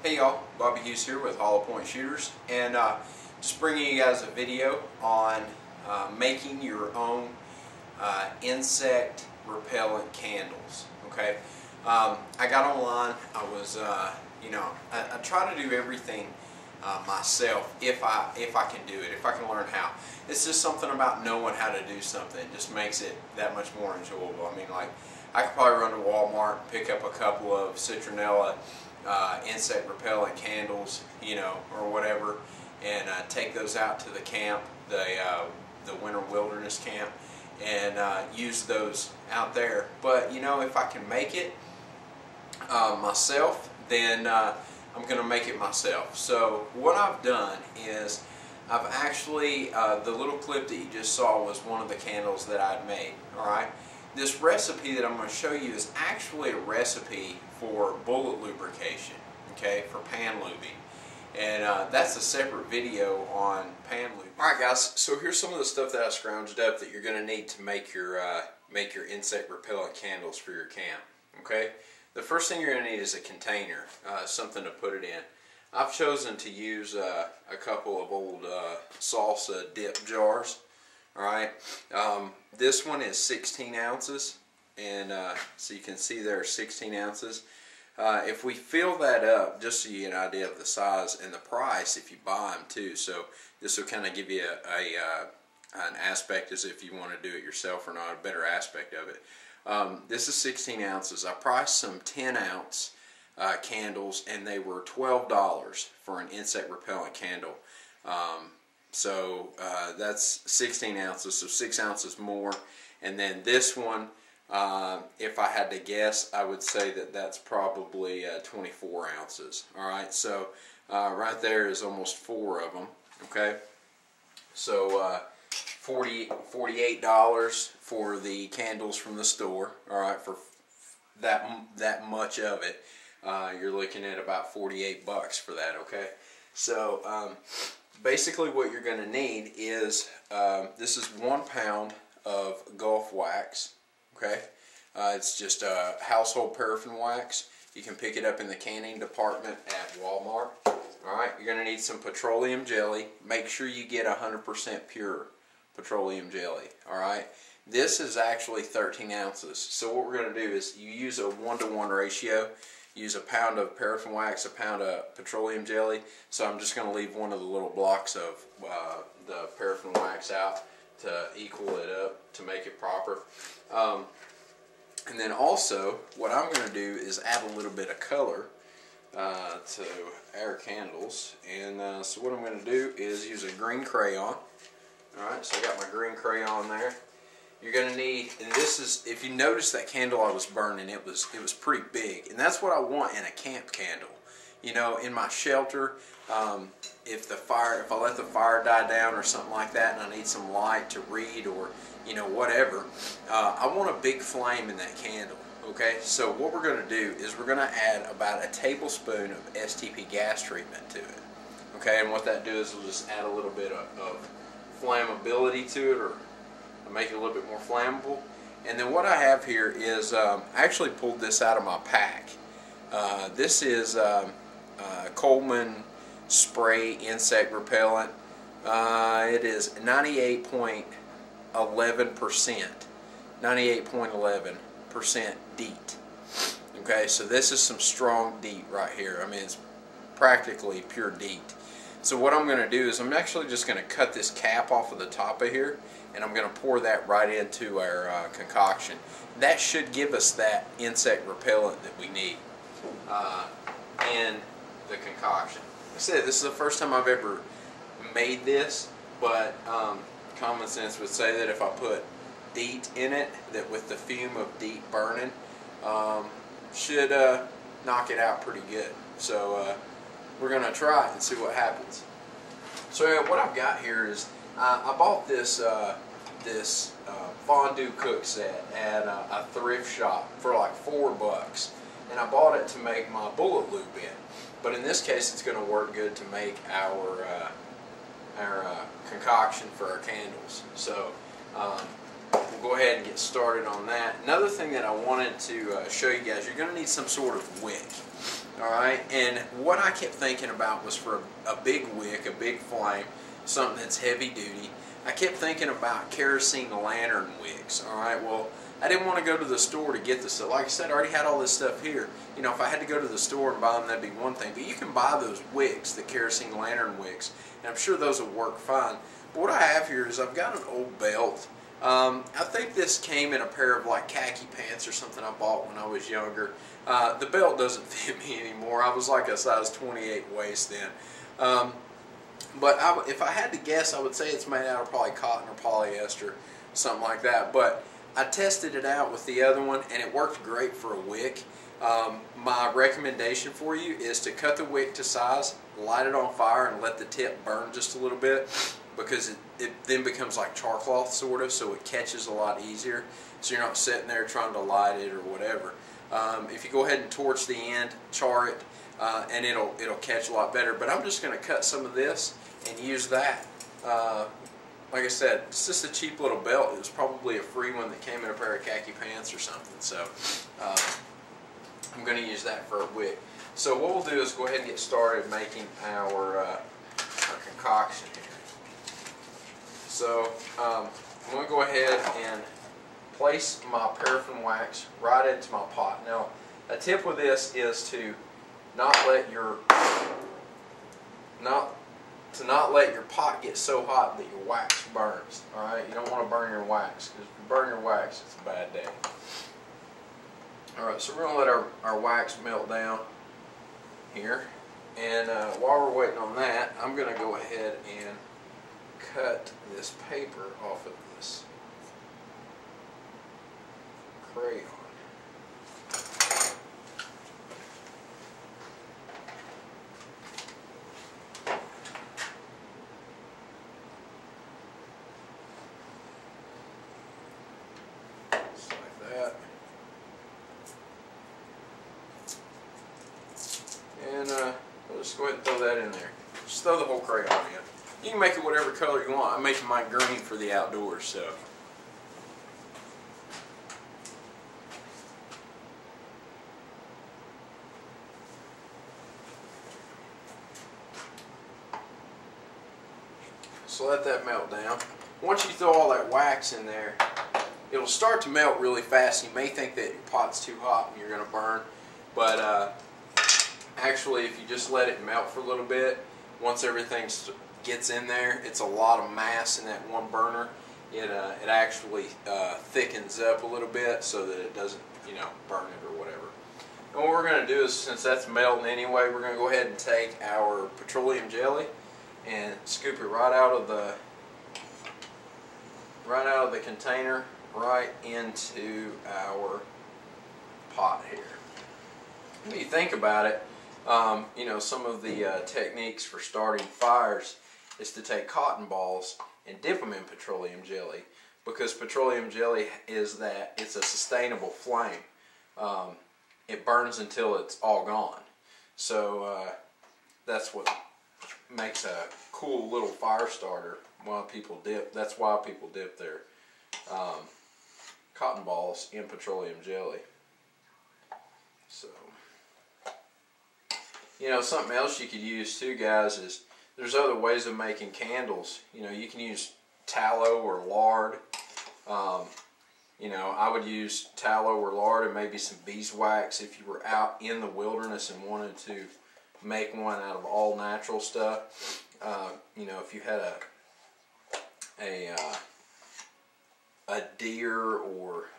Hey y'all, Bobby Hughes here with Hollow Point Shooters, and just bringing you guys a video on making your own insect repellent candles. Okay, I got online. I was, I try to do everything myself if I can do it, if I can learn how. It's just something about knowing how to do something. It just makes it that much more enjoyable. I mean, like, I could probably run to Walmart, pick up a couple of citronella insect repellent candles, or whatever, and take those out to the camp, the winter wilderness camp, and use those out there. But if I can make it myself, then I'm going to make it myself. So what I've done is I've actually, the little clip that you just saw was one of the candles that I'd made. Alright, this recipe that I'm going to show you is actually a recipe for bullet lubrication, okay, for pan lubing. And that's a separate video on pan lubing. Alright guys, so here's some of the stuff that I scrounged up that you're going to need to make your insect repellent candles for your camp. Okay, the first thing you're going to need is a container, something to put it in. I've chosen to use a couple of old salsa dip jars. Alright, this one is 16 ounces, and so you can see there are 16 ounces. If we fill that up, just so you get an idea of the size and the price if you buy them too, so this will kind of give you an aspect as if you want to do it yourself or not, a better aspect of it. This is 16 ounces. I priced some 10 ounce candles, and they were $12 for an insect repellent candle. So that's 16 ounces, so 6 ounces more. And then this one, if I had to guess, I would say that that's probably 24 ounces. Alright, so right there is almost 4 of them. Okay, so $48 for the candles from the store. Alright, for that much of it, you're looking at about 48 bucks for that. Okay, so basically what you're going to need is this is 1 pound of Gulf wax. Okay, it's just a household paraffin wax. You can pick it up in the canning department at Walmart. Alright, you're going to need some petroleum jelly. Make sure you get 100% pure petroleum jelly. Alright, this is actually 13 ounces. So what we're going to do is you use a 1-to-1 ratio. Use a pound of paraffin wax, a pound of petroleum jelly. So I'm just going to leave one of the little blocks of the paraffin wax out to equal it up, to make it proper. And then also, what I'm going to do is add a little bit of color to our candles. And so what I'm going to do is use a green crayon. Alright, so I got my green crayon there. You're going to need, and this is, if you notice that candle I was burning, it was pretty big, and that's what I want in a camp candle. In my shelter, if I let the fire die down or something like that, and I need some light to read or whatever, I want a big flame in that candle. Okay, so what we're going to do is we're going to add about a tablespoon of STP gas treatment to it. Okay, and what that does is we'll just add a little bit of flammability to it, or make it a little bit more flammable. And then what I have here is I actually pulled this out of my pack. This is Coleman spray insect repellent. It is 98.11%. 98.11% DEET. Okay, so this is some strong DEET right here. I mean, it's practically pure DEET. So what I'm going to do is I'm actually just going to cut this cap off of the top of here, and I'm going to pour that right into our concoction. That should give us that insect repellent that we need in the concoction. Like I said, this is the first time I've ever made this, but common sense would say that if I put DEET in it, that with the fume of DEET burning, should knock it out pretty good. So we're going to try it and see what happens. So what I've got here is I bought this fondue cook set at a thrift shop for like $4, and I bought it to make my bullet lube in. But in this case, it's going to work good to make our concoction for our candles. So we'll go ahead and get started on that. Another thing that I wanted to show you guys, you're going to need some sort of wick. Alright, and what I kept thinking about was for a big wick, a big flame, something that's heavy duty, I kept thinking about kerosene lantern wicks. Alright, well, I didn't want to go to the store to get this stuff. Like I said, I already had all this stuff here. You know, if I had to go to the store and buy them, that'd be one thing. But you can buy those wicks, the kerosene lantern wicks, and I'm sure those will work fine. But what I have here is I've got an old belt. I think this came in a pair of like khaki pants or something I bought when I was younger. The belt doesn't fit me anymore. I was like a size 28 waist then. But if I had to guess, I would say it's made out of probably cotton or polyester, something like that. But I tested it out with the other one, and it worked great for a wick. My recommendation for you is to cut the wick to size, light it on fire, and let the tip burn just a little bit, because it then becomes like char cloth sort of, so it catches a lot easier. So you're not sitting there trying to light it or whatever. If you go ahead and torch the end, char it, and it'll catch a lot better. But I'm just going to cut some of this and use that. Like I said, it's just a cheap little belt. It was probably a free one that came in a pair of khaki pants or something. So I'm going to use that for a wick. So what we'll do is go ahead and get started making our concoction here. So I'm going to go ahead and place my paraffin wax right into my pot. Now, a tip with this is to not let your pot get so hot that your wax burns. All right, you don't want to burn your wax, because if you burn your wax, it's a bad day. All right, so we're going to let our wax melt down here, and while we're waiting on that, I'm going to go ahead and cut this paper off of this crayon. Just like that. And we'll just go ahead and throw that in there. Just throw the whole crayon in. You can make it whatever color you want. I'm making mine green for the outdoors, so. So let that melt down. Once you throw all that wax in there, it'll start to melt really fast. You may think that your pot's too hot and you're going to burn, but actually if you just let it melt for a little bit, once everything gets in there, it's a lot of mass in that one burner. It actually thickens up a little bit so that it doesn't, you know, burn it or whatever. And what we're going to do is, since that's melting anyway, we're going to go ahead and take our petroleum jelly and scoop it right out of the container right into our pot here. When you think about it, you know, some of the techniques for starting fires is to take cotton balls and dip them in petroleum jelly, because petroleum jelly is that it's a sustainable flame. It burns until it's all gone. So that's what makes a cool little fire starter. Why people dip? That's why people dip their cotton balls in petroleum jelly. So, you know, something else you could use too, guys, is there's other ways of making candles. You know, you can use tallow or lard. You know, I would use tallow or lard and maybe some beeswax if you were out in the wilderness and wanted to make one out of all natural stuff. You know, if you had a deer or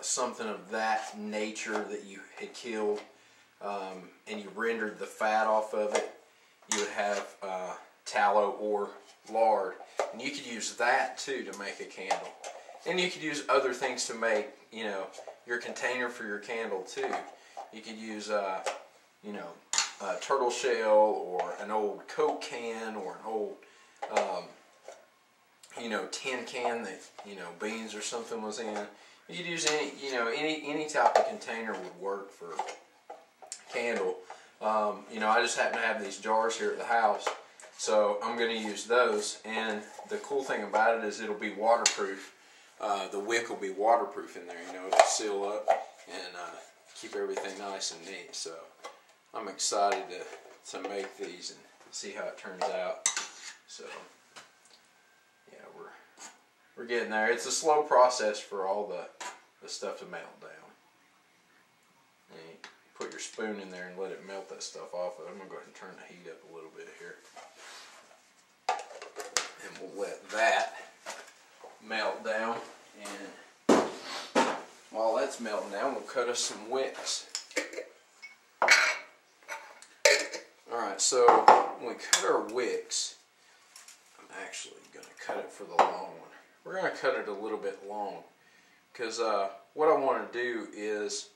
something of that nature that you had killed, and you rendered the fat off of it, you would have tallow or lard, and you could use that too to make a candle. And you could use other things to make, you know, your container for your candle too. You could use, you know, a turtle shell or an old Coke can or an old, you know, tin can that, you know, beans or something was in. You could use any, you know, any type of container would work for candle. You know, I just happen to have these jars here at the house, so I'm going to use those. And the cool thing about it is it'll be waterproof. the wick will be waterproof in there. You know, it'll seal up and keep everything nice and neat. So I'm excited to make these and see how it turns out. So yeah, we're getting there. It's a slow process for all the stuff to melt down. And you put your spoon in there and let it melt that stuff off. I'm gonna go ahead and turn the heat up a little bit here, and we'll let that melt down. And while that's melting down, we'll cut us some wicks. Alright, so when we cut our wicks, I'm actually going to cut it for the long one. We're going to cut it a little bit long, because what I want to do is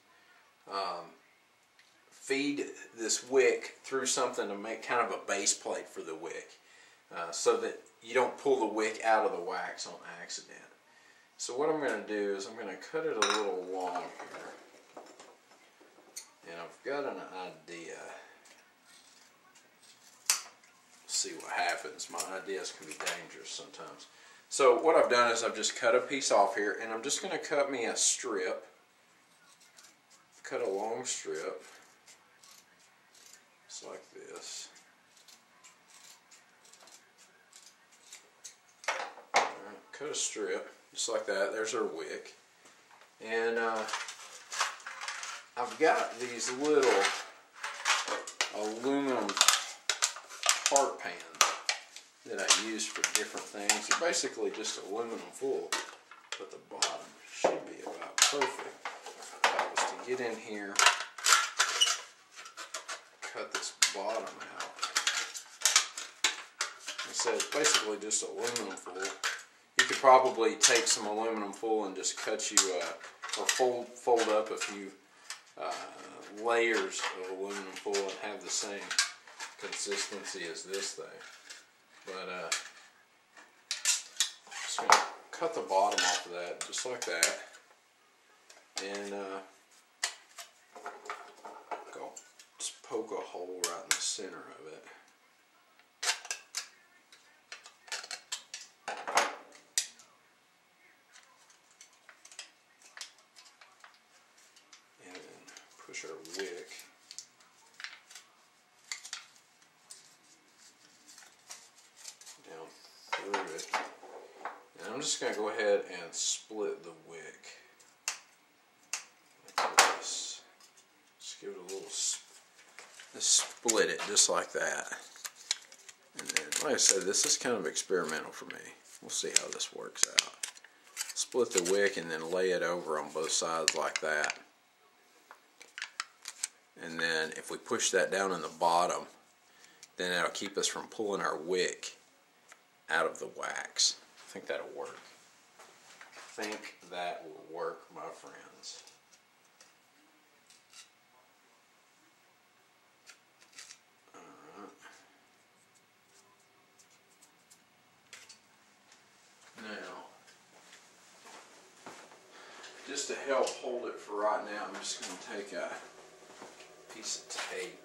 feed this wick through something to make kind of a base plate for the wick, so that you don't pull the wick out of the wax on accident. So what I'm going to do is I'm going to cut it a little long here, and I've got an idea. See what happens. My ideas can be dangerous sometimes. So what I've done is I've just cut a piece off here, and I'm just going to cut me a strip. Cut a long strip, just like this. Alright, cut a strip, just like that. There's our wick. And I've got these little aluminum heart pans that I use for different things. They're basically just aluminum foil, but the bottom should be about perfect. If I was to get in here, cut this bottom out. Like I said, it's basically just aluminum foil. You could probably take some aluminum foil and just cut you, or fold up a few layers of aluminum foil and have the same consistency as this thing. But just going to cut the bottom off of that, just like that, and go just poke a hole right in the center of it. And then push our wick through it, and I'm just going to go ahead and split the wick like this. Just give it a little, just split it just like that. And then, like I said, this is kind of experimental for me. We'll see how this works out. Split the wick and then lay it over on both sides like that. And then if we push that down in the bottom, then that'll keep us from pulling our wick out of the wax. I think that'll work. I think that will work, my friends. Alright. Now, just to help hold it for right now, I'm just going to take a piece of tape.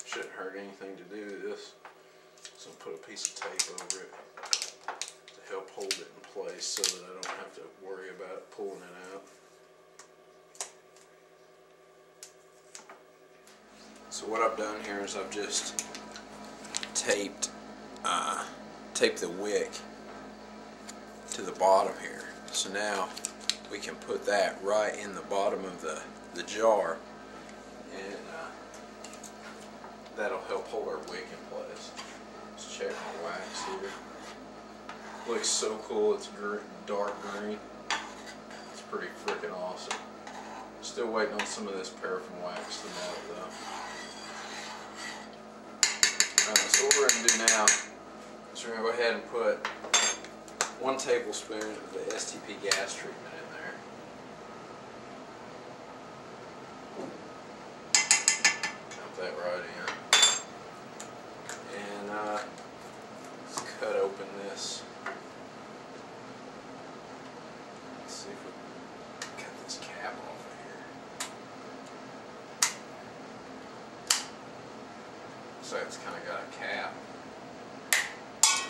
Shouldn't hurt anything to do this. So I'll put a piece of tape over it to help hold it in place so that I don't have to worry about pulling it out. So what I've done here is I've just taped the wick to the bottom here. So now we can put that right in the bottom of the jar, and that'll help hold our wick in place. Let's check my wax here. Looks so cool. It's dark green. It's pretty freaking awesome. Still waiting on some of this paraffin wax to melt though. Alright, so what we're going to do now is we're going to go ahead and put 1 tablespoon of the STP gas treatment in there. Dump that right in. And let's cut open this. Let's see if we can cut this cap off of here. looks like it's kind of got a cap.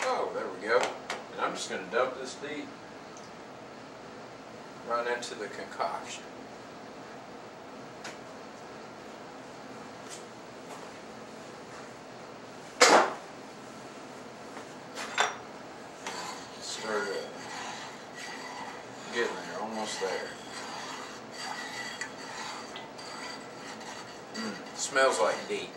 Oh, there we go. And I'm just going to dump this deep right into the concoction. Stir it up. Getting there, almost there. Smells like deep.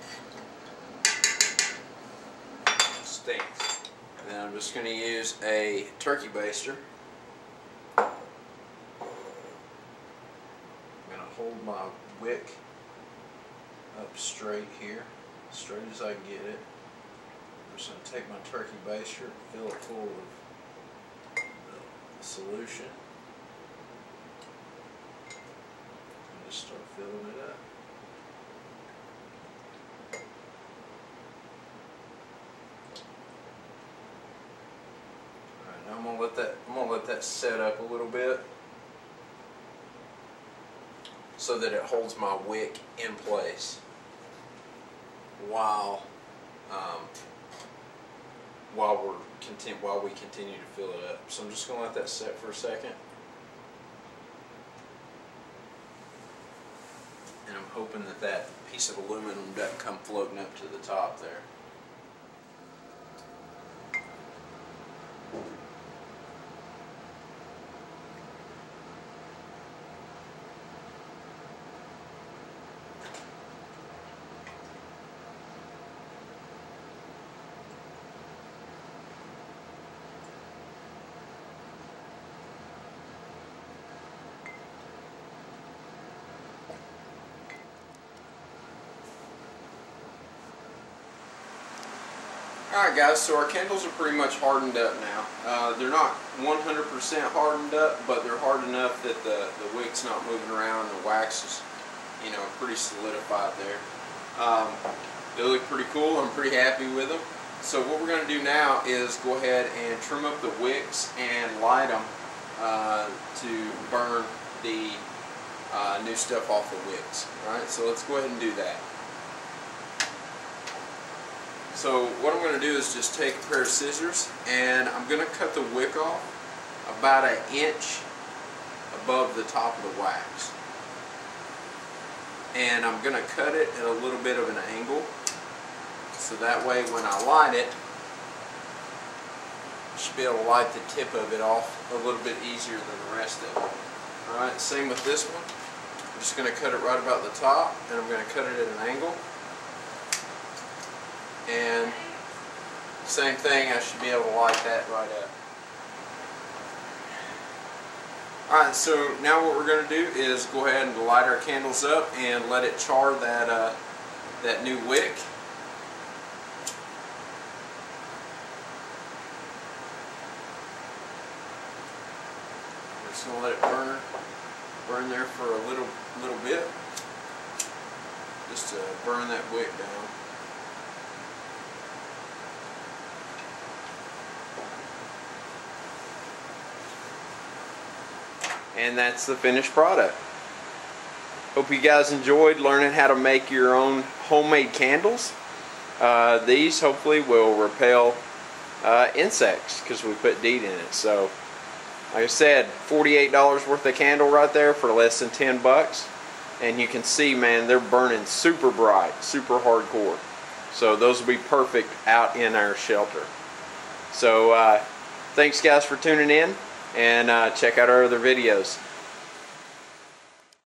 Stinks. And then I'm just going to use a turkey baster. I'm going to hold my wick up straight here, straight as I can get it. I'm just going to take my turkey baster, fill it full of the solution, and just start filling it up. I'm gonna let that set up a little bit so that it holds my wick in place while we continue to fill it up. So I'm just gonna let that set for a second, and I'm hoping that that piece of aluminum doesn't come floating up to the top there. Alright guys, so our candles are pretty much hardened up now. They're not 100% hardened up, but they're hard enough that the wick's not moving around. The wax is, you know, pretty solidified there. They look pretty cool. I'm pretty happy with them. So what we're going to do now is go ahead and trim up the wicks and light them to burn the new stuff off the wicks. Alright, so let's go ahead and do that. So what I'm going to do is just take a pair of scissors, and I'm going to cut the wick off about 1 inch above the top of the wax. And I'm going to cut it at a little bit of an angle, so that way when I light it, I should be able to light the tip of it off a little bit easier than the rest of it. Alright, same with this one. I'm just going to cut it right about the top, and I'm going to cut it at an angle. And same thing, I should be able to light that right up. Alright, so now what we're going to do is go ahead and light our candles up and let it char that new wick. We're just going to let it burn there for a little bit, just to burn that wick down. And that's the finished product. Hope you guys enjoyed learning how to make your own homemade candles. These hopefully will repel insects because we put DEET in it. So, like I said, $48 worth of candle right there for less than 10 bucks. And you can see, man, they're burning super bright, super hardcore. So those will be perfect out in our shelter. So, thanks guys for tuning in. And check out our other videos.